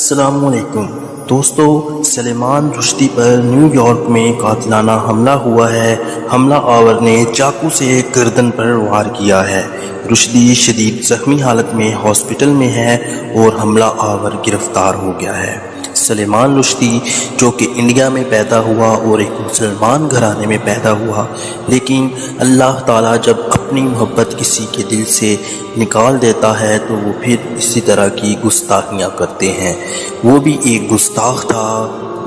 السلام علیکم دوستو، سلیمان رشدی پر نیو یارک میں قاتلانہ حملہ ہوا ہے۔ حملہ آور نے چاقو سے گردن پر وار کیا ہے۔ رشدی شدید زخمی حالت میں ہاسپٹل میں ہے اور حملہ آور گرفتار ہو گیا ہے۔ سلیمان رشدی جو کہ انڈیا میں پیدا ہوا اور ایک مسلمان گھرانے میں پیدا ہوا، لیکن اللہ تعالیٰ جب اپنی محبت کسی کے دل سے نکال دیتا ہے تو وہ پھر اسی طرح کی گستاخیاں کرتے ہیں۔ وہ بھی ایک گستاخ تھا،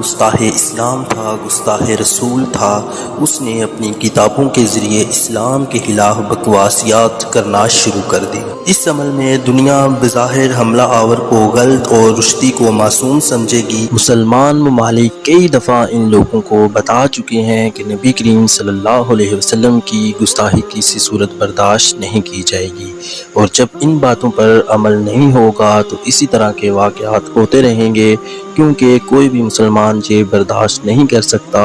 گستاخ اسلام تھا، گستاخ رسول تھا۔ اس نے اپنی کتابوں کے ذریعے اسلام کے خلاف بکواسیات کرنا شروع کر دی۔ اس عمل میں دنیا بظاہر حملہ آور کو غلط اور رشدی کو معصوم سمجھے گی۔ مسلمان ممالک کئی دفعہ ان لوگوں کو بتا چکے ہیں کہ نبی کریم صلی اللہ علیہ وسلم کی گستاخی کسی صورت برداشت نہیں کی جائے گی، اور جب ان باتوں پر عمل نہیں ہوگا تو اسی طرح کے واقعات ہوتے رہیں گے، کیونکہ کوئی بھی مسلمان یہ برداشت نہیں کر سکتا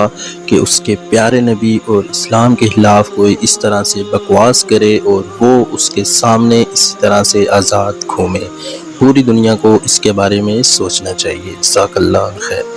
کہ اس کے پیارے نبی اور اسلام کے خلاف کوئی اس طرح سے بکواس کرے اور وہ اس کے سامنے اسی طرح سے آزاد گھومے۔ پوری دنیا کو اس کے بارے میں سوچنا چاہیے۔ جزاک اللہ خیر۔